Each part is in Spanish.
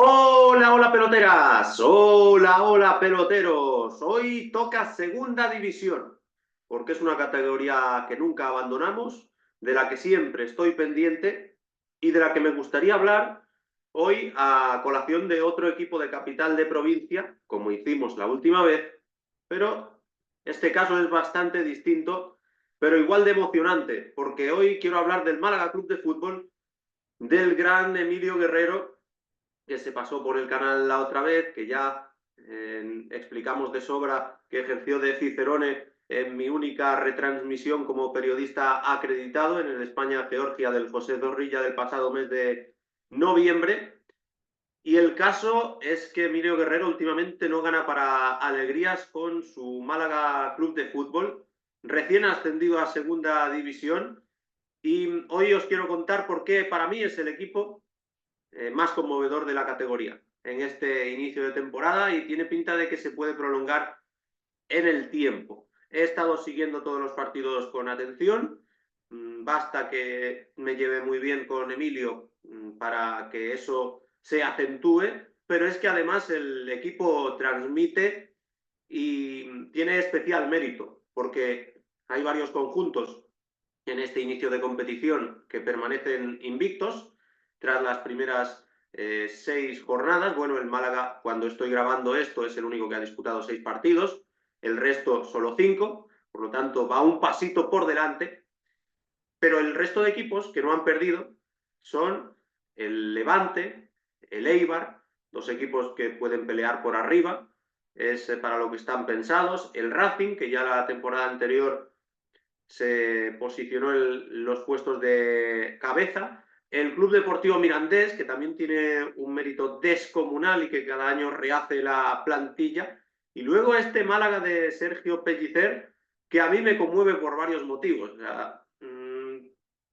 Hola, hola peloteras, hola, hola peloteros. Hoy toca segunda división, porque es una categoría que nunca abandonamos, de la que siempre estoy pendiente y de la que me gustaría hablar hoy a colación de otro equipo de capital de provincia, como hicimos la última vez, pero este caso es bastante distinto, pero igual de emocionante, porque hoy quiero hablar del Málaga Club de Fútbol, del gran Emilio Guerrero, que se pasó por el canal la otra vez, que ya explicamos de sobra que ejerció de Cicerone en mi única retransmisión como periodista acreditado en el España-Georgia del José Zorrilla del pasado mes de noviembre. Y el caso es que Emilio Guerrero últimamente no gana para alegrías con su Málaga Club de Fútbol, recién ascendido a segunda división. Y hoy os quiero contar por qué para mí es el equipo más conmovedor de la categoría en este inicio de temporada y tiene pinta de que se puede prolongar en el tiempo. He estado siguiendo todos los partidos con atención, basta que me lleve muy bien con Emilio para que eso se acentúe, pero es que además el equipo transmite y tiene especial mérito, porque hay varios conjuntos en este inicio de competición que permanecen invictos tras las primeras 6 jornadas. Bueno, el Málaga, cuando estoy grabando esto, es el único que ha disputado 6 partidos, el resto solo 5, por lo tanto va un pasito por delante, pero el resto de equipos que no han perdido son el Levante, el Eibar, dos equipos que pueden pelear por arriba, es para lo que están pensados, el Racing, que ya la temporada anterior se posicionó en los puestos de cabeza. El Club Deportivo Mirandés, que también tiene un mérito descomunal y que cada año rehace la plantilla. Y luego este Málaga de Sergio Pellicer, que a mí me conmueve por varios motivos. O sea,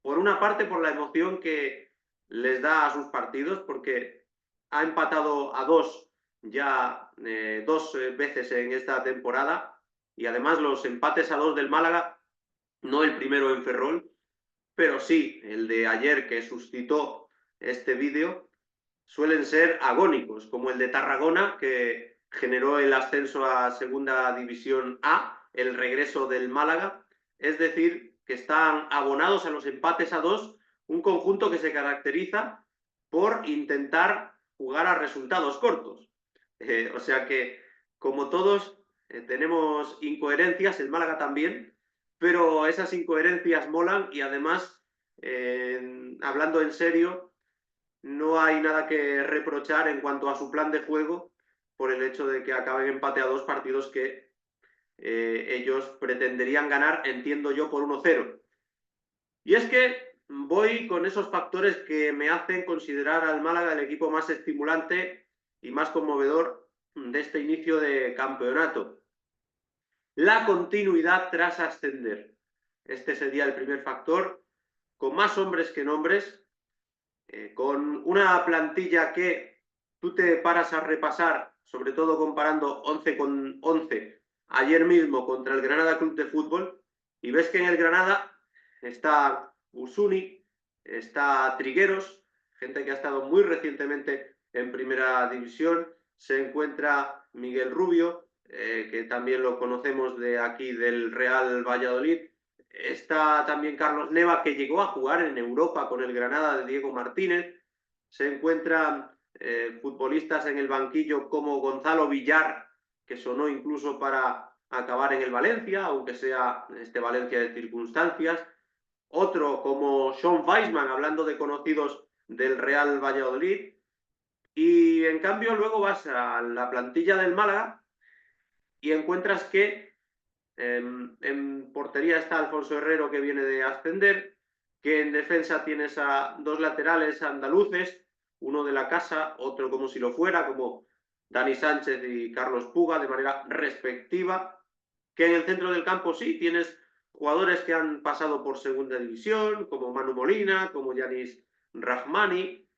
por una parte, por la emoción que les da a sus partidos, porque ha empatado a dos ya dos veces en esta temporada, y además los empates a dos del Málaga, no el primero en Ferrol, pero sí el de ayer que suscitó este vídeo, suelen ser agónicos, como el de Tarragona, que generó el ascenso a Segunda División A, el regreso del Málaga, es decir, que están abonados a los empates a dos, un conjunto que se caracteriza por intentar jugar a resultados cortos. O sea que, como todos, tenemos incoherencias, el Málaga también, pero esas incoherencias molan y además, hablando en serio, no hay nada que reprochar en cuanto a su plan de juego por el hecho de que acaben empate a dos partidos que ellos pretenderían ganar, entiendo yo, por 1-0. Y es que voy con esos factores que me hacen considerar al Málaga el equipo más estimulante y más conmovedor de este inicio de campeonato. La continuidad tras ascender. Este sería el primer factor, con más hombres que nombres, con una plantilla que tú te paras a repasar, sobre todo comparando 11 con 11 ayer mismo contra el Granada Club de Fútbol, y ves que en el Granada está Usuni, está Trigueros, gente que ha estado muy recientemente en primera división, se encuentra Miguel Rubio, que también lo conocemos de aquí del Real Valladolid. Está también Carlos Neva, que llegó a jugar en Europa con el Granada de Diego Martínez. Se encuentran futbolistas en el banquillo como Gonzalo Villar, que sonó incluso para acabar en el Valencia, aunque sea este Valencia de circunstancias. Otro como Sean Weisman, hablando de conocidos del Real Valladolid. Y en cambio luego vas a la plantilla del Málaga y encuentras que en portería está Alfonso Herrero, que viene de ascender, que en defensa tienes a dos laterales andaluces, uno de la casa, otro como si lo fuera, como Dani Sánchez y Carlos Puga, de manera respectiva, que en el centro del campo sí tienes jugadores que han pasado por segunda división, como Manu Molina, como Yanis Rahmani,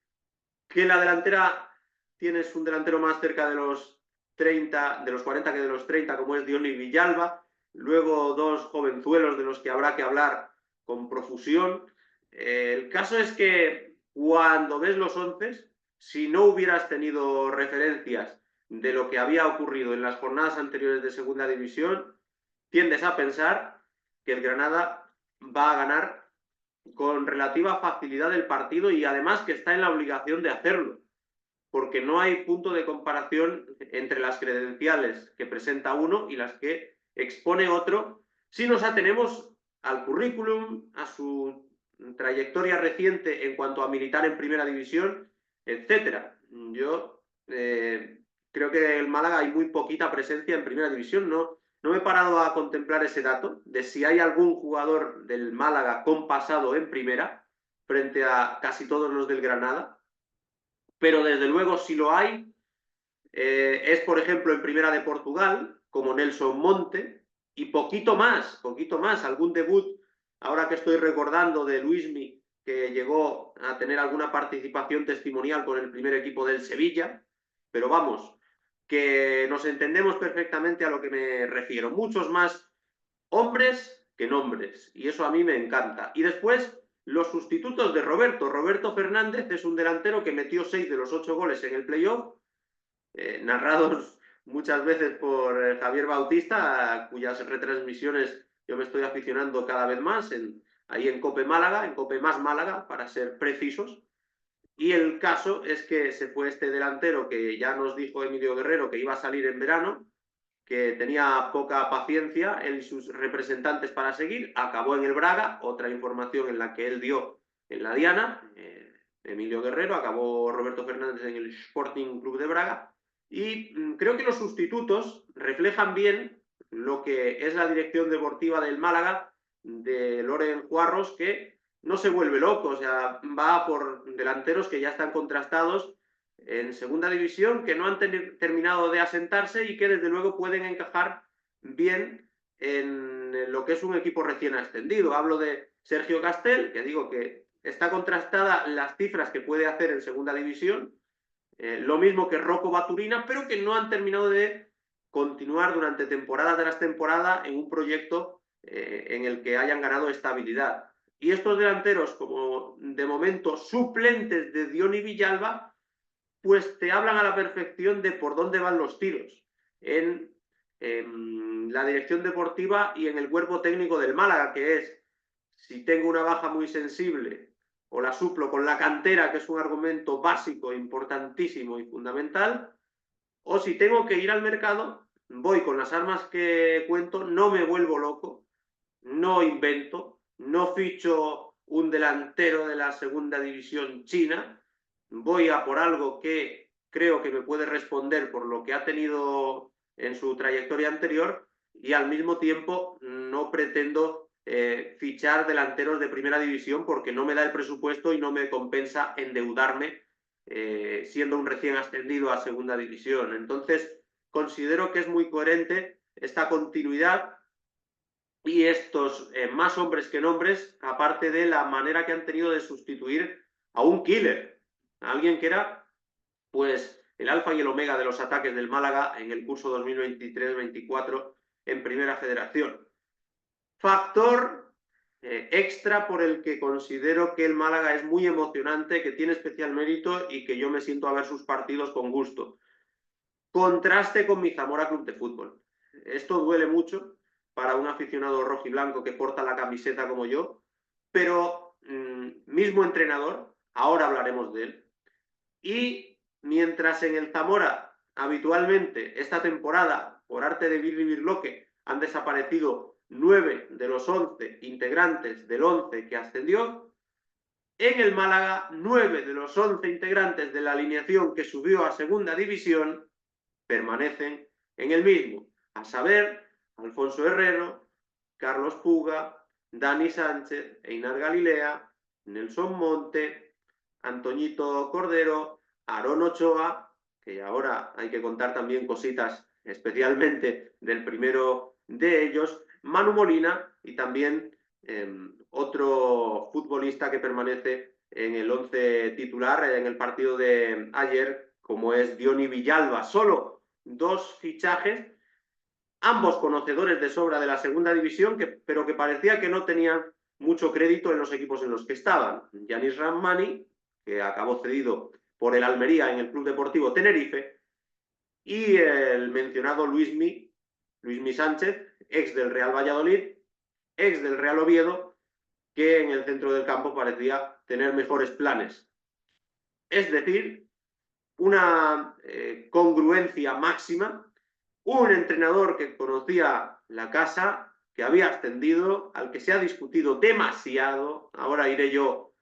que en la delantera tienes un delantero más cerca de los 30, de los 40 que de los 30, como es Diony Villalba, luego dos jovenzuelos de los que habrá que hablar con profusión. El caso es que cuando ves los 11, si no hubieras tenido referencias de lo que había ocurrido en las jornadas anteriores de Segunda División, tiendes a pensar que el Granada va a ganar con relativa facilidad el partido y además que está en la obligación de hacerlo, porque no hay punto de comparación entre las credenciales que presenta uno y las que expone otro, si nos atenemos al currículum, a su trayectoria reciente en cuanto a militar en primera división, etcétera. Yo creo que en Málaga hay muy poquita presencia en primera división, no me he parado a contemplar ese dato de si hay algún jugador del Málaga con pasado en primera frente a casi todos los del Granada, pero desde luego si lo hay, es por ejemplo en primera de Portugal, como Nelson Monte, y poquito más, algún debut, ahora que estoy recordando de Luismi, que llegó a tener alguna participación testimonial con el primer equipo del Sevilla, pero vamos, que nos entendemos perfectamente a lo que me refiero. Muchos más hombres que nombres, y eso a mí me encanta. Y después, los sustitutos de Roberto. Roberto Fernández es un delantero que metió 6 de los 8 goles en el playoff, narrados muchas veces por Javier Bautista, a cuyas retransmisiones yo me estoy aficionando cada vez más, ahí en Cope Málaga, en Cope Más Málaga, para ser precisos. Y el caso es que se fue este delantero que ya nos dijo Emilio Guerrero que iba a salir en verano, que tenía poca paciencia él y sus representantes para seguir, acabó en el Braga, otra información en la que él dio en la diana, Emilio Guerrero, acabó Roberto Fernández en el Sporting Club de Braga, y creo que los sustitutos reflejan bien lo que es la dirección deportiva del Málaga, de Loren Juarros, que no se vuelve loco, o sea, va por delanteros que ya están contrastados en segunda división, que no han terminado de asentarse y que desde luego pueden encajar bien en lo que es un equipo recién ascendido. Hablo de Sergio Castel, que digo que está contrastada las cifras que puede hacer en segunda división, lo mismo que Rocco Baturina, pero que no han terminado de continuar durante temporada tras temporada en un proyecto en el que hayan ganado estabilidad. Y estos delanteros, como de momento suplentes de Diony Villalba, pues te hablan a la perfección de por dónde van los tiros en la dirección deportiva y en el cuerpo técnico del Málaga, que es, si tengo una baja muy sensible o la suplo con la cantera, que es un argumento básico, importantísimo y fundamental, o si tengo que ir al mercado, voy con las armas que cuento, no me vuelvo loco, no invento, no ficho un delantero de la segunda división china, voy a por algo que creo que me puede responder por lo que ha tenido en su trayectoria anterior y al mismo tiempo no pretendo fichar delanteros de primera división porque no me da el presupuesto y no me compensa endeudarme siendo un recién ascendido a segunda división. Entonces, considero que es muy coherente esta continuidad y estos más hombres que nombres, aparte de la manera que han tenido de sustituir a un killer, a alguien que era pues el alfa y el omega de los ataques del Málaga en el curso 2023-24 en Primera Federación. Factor extra por el que considero que el Málaga es muy emocionante, que tiene especial mérito y que yo me siento a ver sus partidos con gusto. Contraste con mi Zamora Club de Fútbol. Esto duele mucho para un aficionado rojiblanco que porta la camiseta como yo, pero mismo entrenador, ahora hablaremos de él, y mientras en el Zamora habitualmente esta temporada, por arte de Billy Birloque, han desaparecido 9 de los 11 integrantes del 11 que ascendió, en el Málaga 9 de los 11 integrantes de la alineación que subió a segunda división permanecen en el mismo, a saber, Alfonso Herrero, Carlos Puga, Dani Sánchez, Einar Galilea, Nelson Monte, Antoñito Cordero, Aarón Ochoa, que ahora hay que contar también cositas especialmente del primero de ellos, Manu Molina y también otro futbolista que permanece en el 11 titular en el partido de ayer, como es Diony Villalba. Solo 2 fichajes, ambos conocedores de sobra de la segunda división, pero que parecía que no tenían mucho crédito en los equipos en los que estaban. Yanis Rahmani, que acabó cedido por el Almería en el Club Deportivo Tenerife, y el mencionado Luismi Sánchez, ex del Real Valladolid, ex del Real Oviedo, que en el centro del campo parecía tener mejores planes. Es decir, una congruencia máxima, un entrenador que conocía la casa, que había ascendido, al que se ha discutido demasiado. Ahora iré yo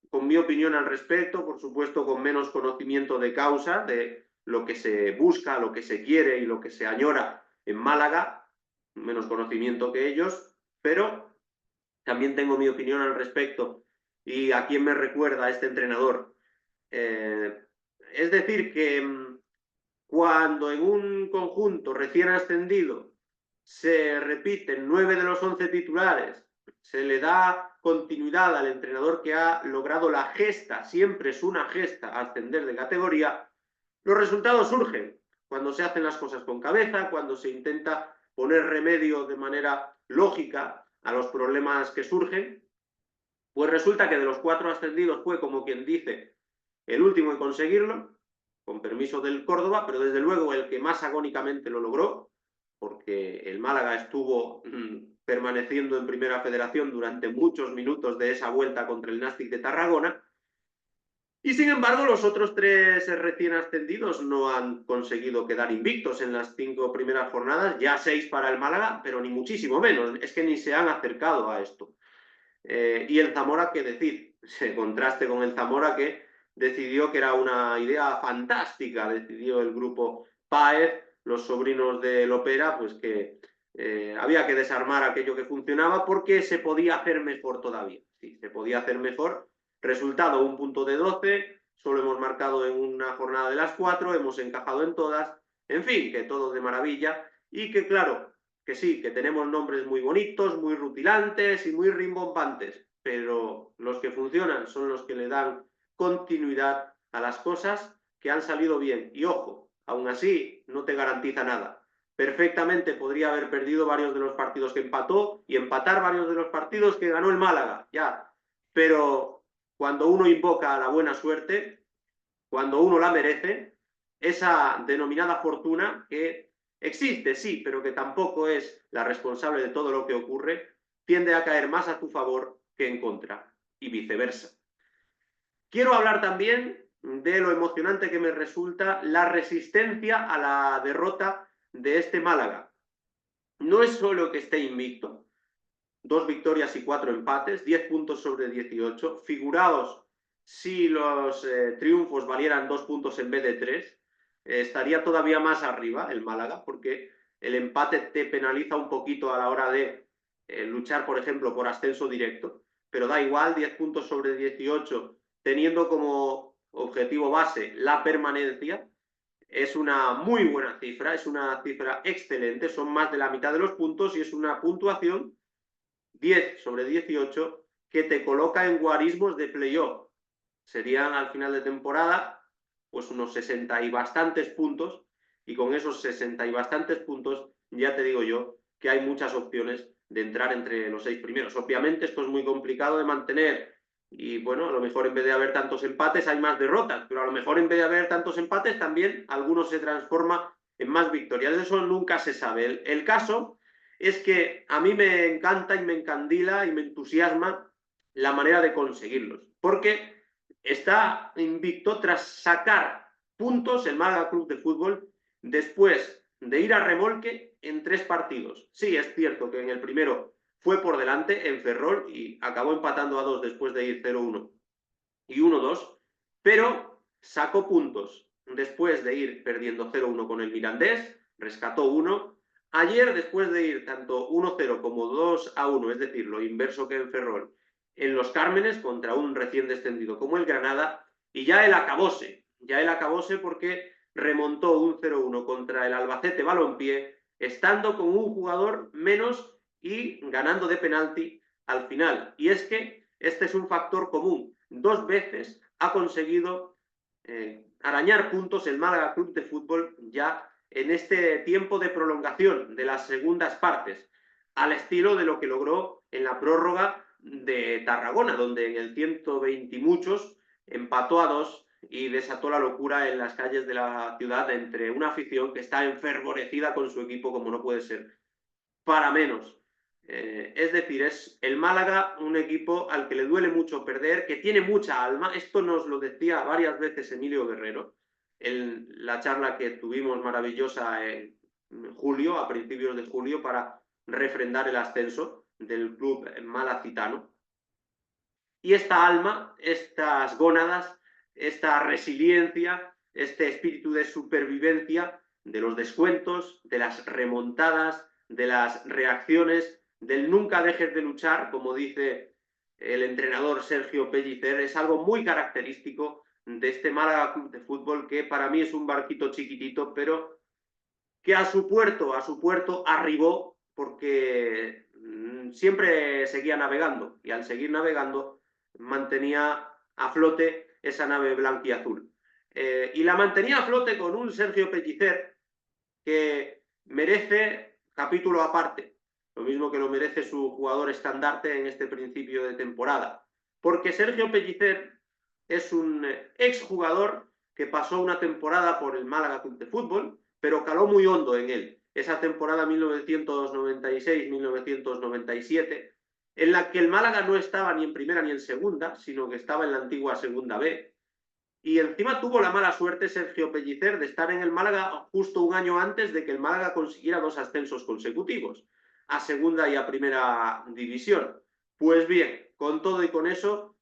con mi opinión al respecto, por supuesto con menos conocimiento de causa, de lo que se busca, lo que se quiere y lo que se añora en Málaga, menos conocimiento que ellos, pero también tengo mi opinión al respecto. ¿Y a quién me recuerda este entrenador? Es decir, que cuando en un conjunto recién ascendido se repiten 9 de los 11 titulares, se le da continuidad al entrenador que ha logrado la gesta, siempre es una gesta ascender de categoría, los resultados surgen cuando se hacen las cosas con cabeza, cuando se intenta poner remedio de manera lógica a los problemas que surgen. Pues resulta que de los 4 ascendidos fue, como quien dice, el último en conseguirlo, con permiso del Córdoba, pero desde luego el que más agónicamente lo logró, porque el Málaga estuvo permaneciendo en Primera Federación durante muchos minutos de esa vuelta contra el Nàstic de Tarragona. Y sin embargo, los otros 3 recién ascendidos no han conseguido quedar invictos en las 5 primeras jornadas, ya 6 para el Málaga, pero ni muchísimo menos, es que ni se han acercado a esto. Y el Zamora, ¿qué decir? Se contraste con el Zamora, que decidió que era una idea fantástica, decidió el grupo Páez, los sobrinos de Lopera, pues que había que desarmar aquello que funcionaba porque se podía hacer mejor todavía. Sí, se podía hacer mejor. Resultado, un punto de 12, solo hemos marcado en una jornada de las 4, hemos encajado en todas, en fin, que todo de maravilla, y que claro, que sí, que tenemos nombres muy bonitos, muy rutilantes y muy rimbombantes, pero los que funcionan son los que le dan continuidad a las cosas que han salido bien. Y ojo, aún así no te garantiza nada. Perfectamente podría haber perdido varios de los partidos que empató y empatar varios de los partidos que ganó el Málaga, ya. Pero cuando uno invoca a la buena suerte, cuando uno la merece, esa denominada fortuna que existe, sí, pero que tampoco es la responsable de todo lo que ocurre, tiende a caer más a tu favor que en contra, y viceversa. Quiero hablar también de lo emocionante que me resulta la resistencia a la derrota de este Málaga. No es solo que esté invicto, 2 victorias y 4 empates, 10 puntos sobre 18. Figuraos si los triunfos valieran 2 puntos en vez de 3, estaría todavía más arriba el Málaga, porque el empate te penaliza un poquito a la hora de luchar, por ejemplo, por ascenso directo, pero da igual, 10 puntos sobre 18, teniendo como objetivo base la permanencia, es una muy buena cifra, es una cifra excelente, son más de la mitad de los puntos y es una puntuación 10 sobre 18 que te coloca en guarismos de playoff. Serían al final de temporada pues unos 60 y bastantes puntos, y con esos 60 y bastantes puntos ya te digo yo que hay muchas opciones de entrar entre los 6 primeros. Obviamente esto es muy complicado de mantener y bueno, a lo mejor en vez de haber tantos empates hay más derrotas, pero a lo mejor en vez de haber tantos empates también algunos se transforma en más victorias. Eso nunca se sabe. El caso es que a mí me encanta y me encandila y me entusiasma la manera de conseguirlos, porque está invicto tras sacar puntos el Málaga Club de Fútbol después de ir a remolque en 3 partidos. Sí, es cierto que en el primero fue por delante en Ferrol y acabó empatando a 2 después de ir 0-1 y 1-2, pero sacó puntos después de ir perdiendo 0-1 con el Mirandés, rescató 1. Ayer, después de ir tanto 1-0 como 2-1, es decir, lo inverso que en Ferrol, en Los Cármenes contra un recién descendido como el Granada, y ya el acabose porque remontó un 0-1 contra el Albacete Balompié, estando con un jugador menos y ganando de penalti al final. Y es que este es un factor común. 2 veces ha conseguido arañar puntos el Málaga Club de Fútbol ya en este tiempo de prolongación de las segundas partes, al estilo de lo que logró en la prórroga de Tarragona, donde en el 120 y muchos empató a 2 y desató la locura en las calles de la ciudad entre una afición que está enfervorecida con su equipo como no puede ser para menos. Es decir, es el Málaga un equipo al que le duele mucho perder, que tiene mucha alma. Esto nos lo decía varias veces Emilio Guerrero en la charla que tuvimos maravillosa en julio, a principios de julio, para refrendar el ascenso del club malacitano. Y esta alma, estas gónadas, esta resiliencia, este espíritu de supervivencia de los descuentos, de las remontadas, de las reacciones, del nunca dejes de luchar, como dice el entrenador Sergio Pellicer, es algo muy característico de este Málaga Club de Fútbol, que para mí es un barquito chiquitito, pero que a su puerto arribó porque siempre seguía navegando, y al seguir navegando mantenía a flote esa nave blanquiazul. Y la mantenía a flote con un Sergio Pellicer que merece capítulo aparte, lo mismo que lo merece su jugador estandarte en este principio de temporada, porque Sergio Pellicer es un exjugador que pasó una temporada por el Málaga Club de Fútbol, pero caló muy hondo en él. Esa temporada 1996-1997, en la que el Málaga no estaba ni en primera ni en segunda, sino que estaba en la antigua segunda B. Y encima tuvo la mala suerte Sergio Pellicer de estar en el Málaga justo un año antes de que el Málaga consiguiera 2 ascensos consecutivos, a segunda y a primera división. Pues bien, con todo y con eso,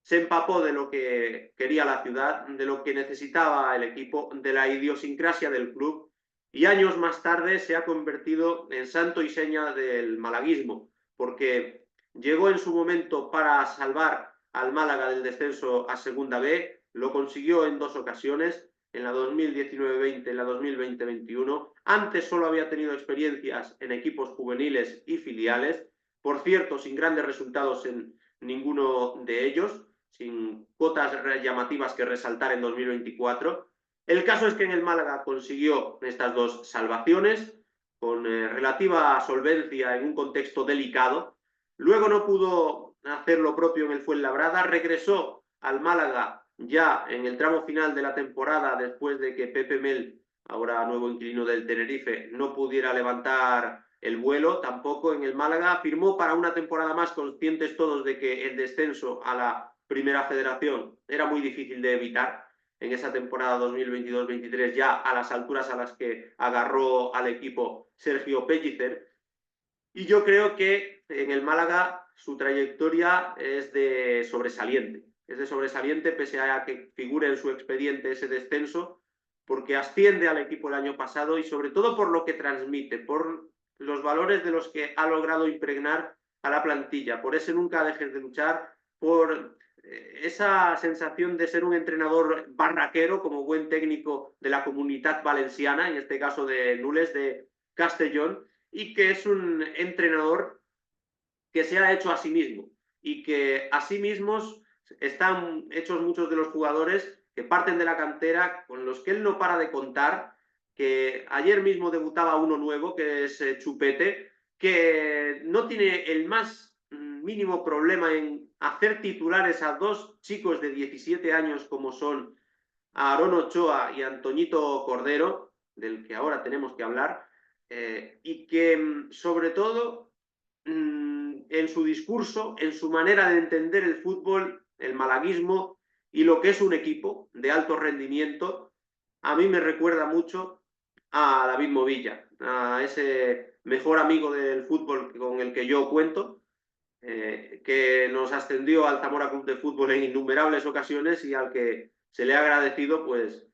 se empapó de lo que quería la ciudad, de lo que necesitaba el equipo, de la idiosincrasia del club, y años más tarde se ha convertido en santo y seña del malaguismo, porque llegó en su momento para salvar al Málaga del descenso a Segunda B, lo consiguió en 2 ocasiones, en la 2019-20, en la 2020-21. Antes solo había tenido experiencias en equipos juveniles y filiales, por cierto, sin grandes resultados en ninguno de ellos, sin cuotas llamativas que resaltar en 2024. El caso es que en el Málaga consiguió estas 2 salvaciones con relativa solvencia en un contexto delicado. Luego no pudo hacer lo propio en el Fuenlabrada, regresó al Málaga ya en el tramo final de la temporada después de que Pepe Mel, ahora nuevo inquilino del Tenerife, no pudiera levantar el vuelo tampoco en el Málaga. Firmó para una temporada más, conscientes todos de que el descenso a la Primera Federación era muy difícil de evitar en esa temporada 2022-23, ya a las alturas a las que agarró al equipo Sergio Pellicer. Y yo creo que en el Málaga su trayectoria es de sobresaliente. Es de sobresaliente pese a que figure en su expediente ese descenso, porque asciende al equipo el año pasado y sobre todo por lo que transmite, por los valores de los que ha logrado impregnar a la plantilla, por ese nunca dejes de luchar, por esa sensación de ser un entrenador barraquero como buen técnico de la Comunitat Valenciana, en este caso de Nules de Castellón, y que es un entrenador que se ha hecho a sí mismo y que a sí mismos están hechos muchos de los jugadores que parten de la cantera, con los que él no para de contar, que ayer mismo debutaba uno nuevo, que es Chupete, que no tiene el más mínimo problema en hacer titulares a 2 chicos de 17 años como son Aarón Ochoa y Antoñito Cordero, del que ahora tenemos que hablar, y que sobre todo en su discurso, en su manera de entender el fútbol, el malaguismo y lo que es un equipo de alto rendimiento, a mí me recuerda mucho a David Movilla, a ese mejor amigo del fútbol con el que yo cuento, que nos ascendió al Zamora Club de Fútbol en innumerables ocasiones y al que se le ha agradecido pues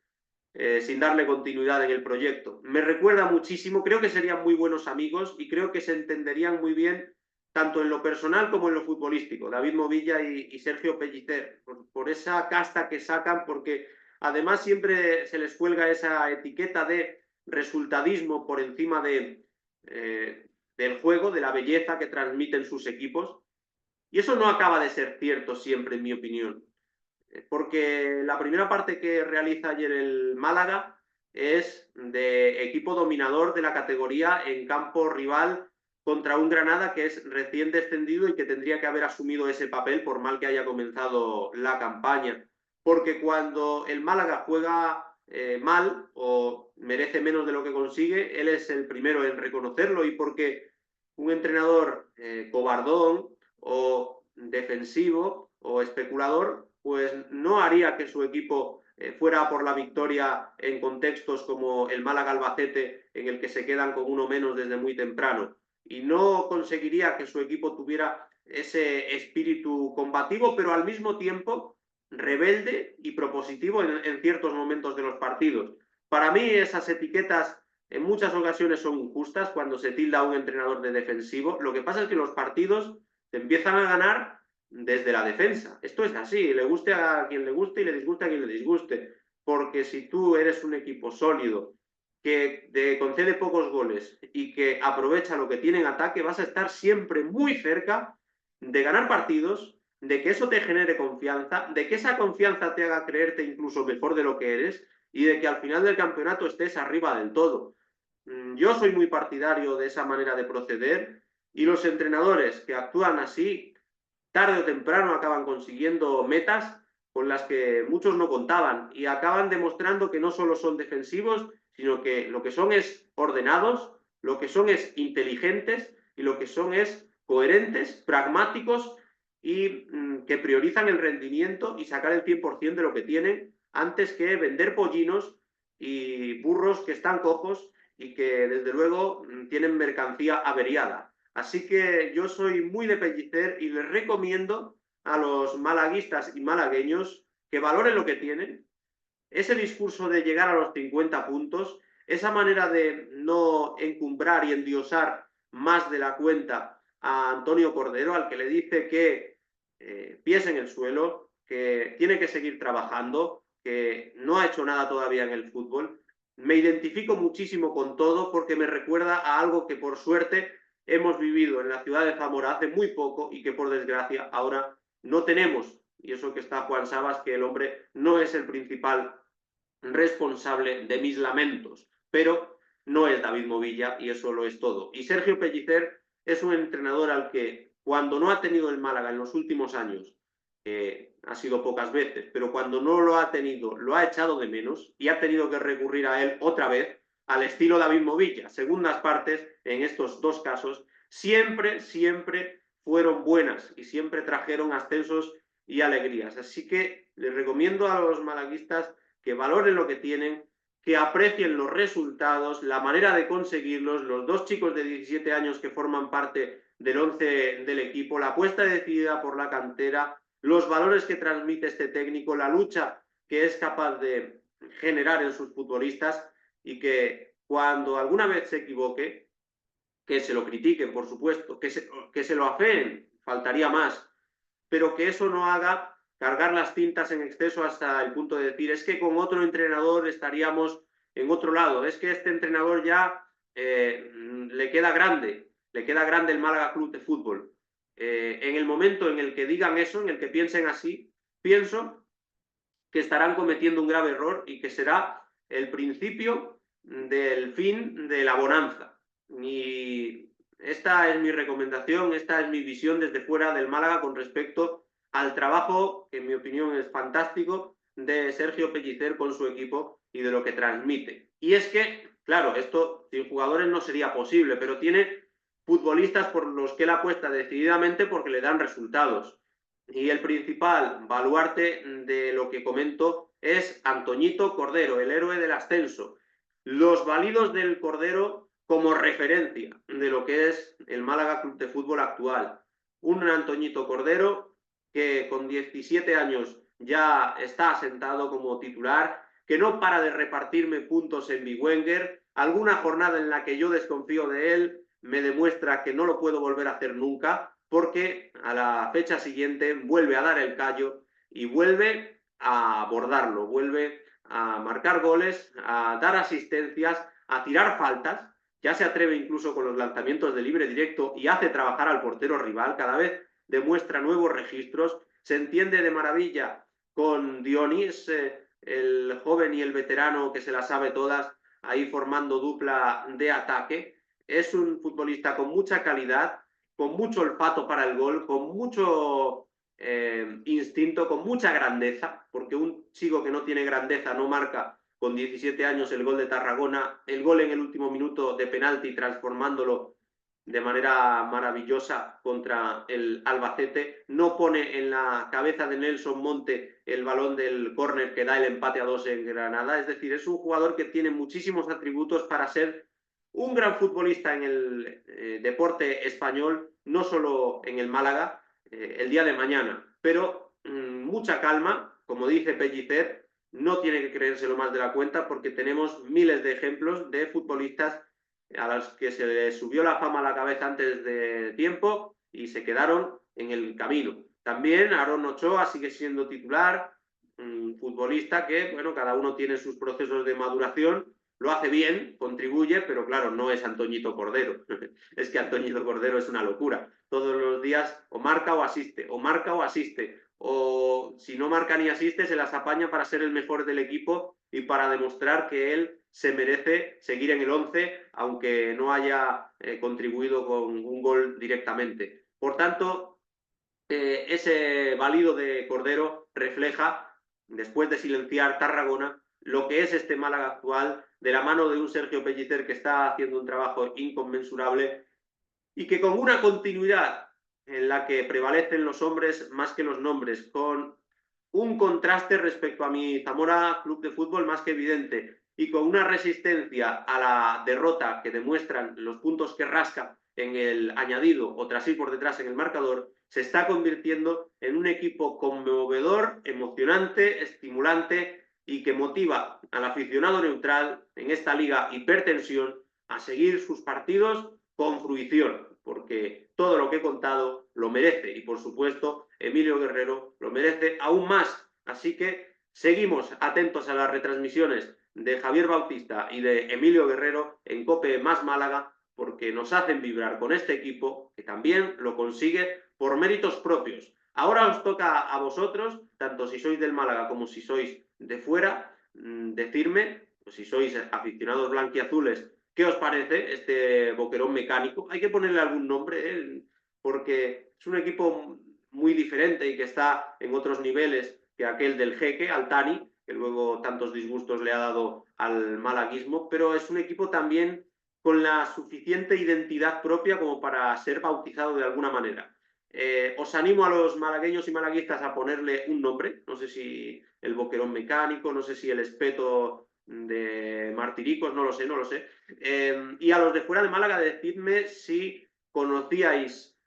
sin darle continuidad en el proyecto. Me recuerda muchísimo, creo que serían muy buenos amigos y creo que se entenderían muy bien tanto en lo personal como en lo futbolístico, David Movilla y Sergio Pellicer, por esa casta que sacan, porque además siempre se les cuelga esa etiqueta de resultadismo por encima del juego, de la belleza que transmiten sus equipos, y eso no acaba de ser cierto siempre, en mi opinión, porque la primera parte que realiza ayer el Málaga es de equipo dominador de la categoría en campo rival contra un Granada que es recién descendido y que tendría que haber asumido ese papel por mal que haya comenzado la campaña. porque cuando el Málaga juega mal o merece menos de lo que consigue, él es el primero en reconocerlo, y porque un entrenador cobardón o defensivo o especulador, pues no haría que su equipo fuera por la victoria en contextos como el Málaga-Albacete, en el que se quedan con uno menos desde muy temprano, y no conseguiría que su equipo tuviera ese espíritu combativo, pero al mismo tiempo rebelde y propositivo en ciertos momentos de los partidos. Para mí esas etiquetas en muchas ocasiones son injustas cuando se tilda a un entrenador de defensivo. Lo que pasa es que los partidos te empiezan a ganar desde la defensa. Esto es así, le guste a quien le guste y le disguste a quien le disguste. Porque si tú eres un equipo sólido, que te concede pocos goles y que aprovecha lo que tiene en ataque, vas a estar siempre muy cerca de ganar partidos, de que eso te genere confianza, de que esa confianza te haga creerte incluso mejor de lo que eres, y de que al final del campeonato estés arriba del todo. Yo soy muy partidario de esa manera de proceder, y los entrenadores que actúan así, tarde o temprano acaban consiguiendo metas con las que muchos no contaban, y acaban demostrando que no solo son defensivos, sino que lo que son es ordenados, lo que son es inteligentes, y lo que son es coherentes, pragmáticos, y que priorizan el rendimiento y sacar el 100% de lo que tienen, antes que vender pollinos y burros que están cojos y que desde luego tienen mercancía averiada. Así que yo soy muy de Pellicer y les recomiendo a los malaguistas y malagueños que valoren lo que tienen. Ese discurso de llegar a los 50 puntos, esa manera de no encumbrar y endiosar más de la cuenta a Antonio Cordero, al que le dice que pies en el suelo, que tiene que seguir trabajando, que no ha hecho nada todavía en el fútbol. Me identifico muchísimo con todo, porque me recuerda a algo que por suerte hemos vivido en la ciudad de Zamora hace muy poco y que por desgracia ahora no tenemos. Y eso que está Juan Sabas, que el hombre no es el principal responsable de mis lamentos, pero no es David Movilla, y eso lo es todo. Y Sergio Pellicer es un entrenador al que, cuando no ha tenido el Málaga en los últimos años, ha sido pocas veces, pero cuando no lo ha tenido, lo ha echado de menos y ha tenido que recurrir a él otra vez, al estilo David Movilla. Segundas partes, en estos dos casos, siempre fueron buenas y siempre trajeron ascensos y alegrías. Así que les recomiendo a los malaguistas que valoren lo que tienen, que aprecien los resultados, la manera de conseguirlos, los dos chicos de 17 años que forman parte del 11 del equipo, la apuesta decidida por la cantera, los valores que transmite este técnico, la lucha que es capaz de generar en sus futbolistas, y que cuando alguna vez se equivoque, que se lo critiquen, por supuesto, que se lo afeen, faltaría más, pero que eso no haga cargar las tintas en exceso hasta el punto de decir, es que con otro entrenador estaríamos en otro lado, es que este entrenador ya le queda grande el Málaga Club de Fútbol. En el momento en el que digan eso, en el que piensen así, pienso que estarán cometiendo un grave error y que será el principio del fin de la bonanza. Y esta es mi recomendación, esta es mi visión desde fuera del Málaga con respecto al trabajo, que en mi opinión es fantástico, de Sergio Pellicer con su equipo y de lo que transmite. Y es que, claro, esto sin jugadores no sería posible, pero tiene futbolistas por los que él apuesta decididamente porque le dan resultados. Y el principal baluarte de lo que comento es Antoñito Cordero, el héroe del ascenso. Los válidos del Cordero como referencia de lo que es el Málaga Club de Fútbol actual. Un Antoñito Cordero que con 17 años ya está asentado como titular, que no para de repartirme puntos en Big Wenger. Alguna jornada en la que yo desconfío de él me demuestra que no lo puedo volver a hacer nunca, porque a la fecha siguiente vuelve a dar el callo y vuelve a abordarlo, vuelve a marcar goles, a dar asistencias, a tirar faltas. Ya se atreve incluso con los lanzamientos de libre directo y hace trabajar al portero rival. Cada vez demuestra nuevos registros. Se entiende de maravilla con Dionís, el joven y el veterano que se las sabe todas, ahí formando dupla de ataque. Es un futbolista con mucha calidad, con mucho olfato para el gol, con mucho instinto, con mucha grandeza, porque un chico que no tiene grandeza no marca con 17 años el gol de Tarragona, el gol en el último minuto de penalti, transformándolo de manera maravillosa contra el Albacete, no pone en la cabeza de Nelson Monte el balón del córner que da el empate a 2 en Granada. Es decir, es un jugador que tiene muchísimos atributos para ser un gran futbolista en el deporte español, no solo en el Málaga, el día de mañana. Pero mucha calma, como dice Pellicer, no tiene que creérselo más de la cuenta, porque tenemos miles de ejemplos de futbolistas a los que se les subió la fama a la cabeza antes de tiempo y se quedaron en el camino. También Aaron Ochoa sigue siendo titular, futbolista que, bueno, cada uno tiene sus procesos de maduración, lo hace bien, contribuye, pero claro, no es Antoñito Cordero. Es que Antoñito Cordero es una locura. Todos los días o marca o asiste, o marca o asiste, o si no marca ni asiste, se las apaña para ser el mejor del equipo y para demostrar que él se merece seguir en el 11, aunque no haya contribuido con un gol directamente. Por tanto, ese válido de Cordero refleja, después de silenciar Tarragona, lo que es este Málaga actual, de la mano de un Sergio Pellicer que está haciendo un trabajo inconmensurable y que con una continuidad en la que prevalecen los hombres más que los nombres, con un contraste respecto a mi Zamora Club de Fútbol más que evidente y con una resistencia a la derrota que demuestran los puntos que rasca en el añadido o tras ir por detrás en el marcador, se está convirtiendo en un equipo conmovedor, emocionante, estimulante y que motiva al aficionado neutral en esta liga hipertensión a seguir sus partidos con fruición, porque todo lo que he contado lo merece y, por supuesto, Emilio Guerrero lo merece aún más. Así que seguimos atentos a las retransmisiones de Javier Bautista y de Emilio Guerrero en COPE más Málaga, porque nos hacen vibrar con este equipo que también lo consigue por méritos propios. Ahora os toca a vosotros, tanto si sois del Málaga como si sois de fuera, decirme, si sois aficionados blanquiazules, ¿qué os parece este Boquerón mecánico? Hay que ponerle algún nombre, porque es un equipo muy diferente y que está en otros niveles que aquel del Jeque, Altani, que luego tantos disgustos le ha dado al malaguismo, pero es un equipo también con la suficiente identidad propia como para ser bautizado de alguna manera. Os animo a los malagueños y malaguistas a ponerle un nombre, no sé si el Boquerón mecánico, no sé si el Espeto de Martiricos, no lo sé, no lo sé. Y a los de fuera de Málaga, decidme si conocíais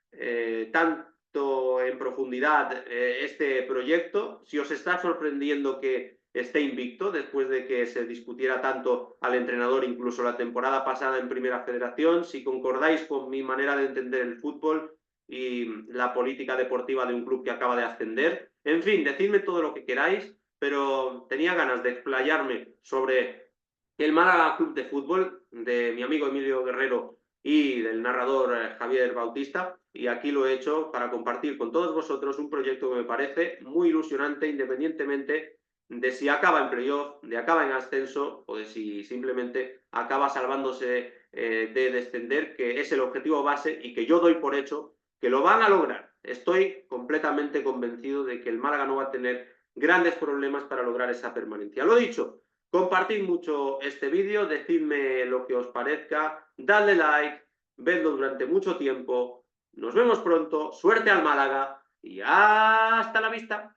tanto en profundidad este proyecto, si os está sorprendiendo que esté invicto después de que se discutiera tanto al entrenador incluso la temporada pasada en Primera Federación, si concordáis con mi manera de entender el fútbol y la política deportiva de un club que acaba de ascender. En fin, decidme todo lo que queráis, pero tenía ganas de explayarme sobre el Málaga Club de Fútbol de mi amigo Emilio Guerrero y del narrador Javier Bautista, y aquí lo he hecho para compartir con todos vosotros un proyecto que me parece muy ilusionante, independientemente de si acaba en playoff, de acaba en ascenso o de si simplemente acaba salvándose de descender, que es el objetivo base y que yo doy por hecho que lo van a lograr. Estoy completamente convencido de que el Málaga no va a tener grandes problemas para lograr esa permanencia. Lo dicho, compartid mucho este vídeo, decidme lo que os parezca, dadle like, vedlo durante mucho tiempo. Nos vemos pronto, suerte al Málaga y hasta la vista.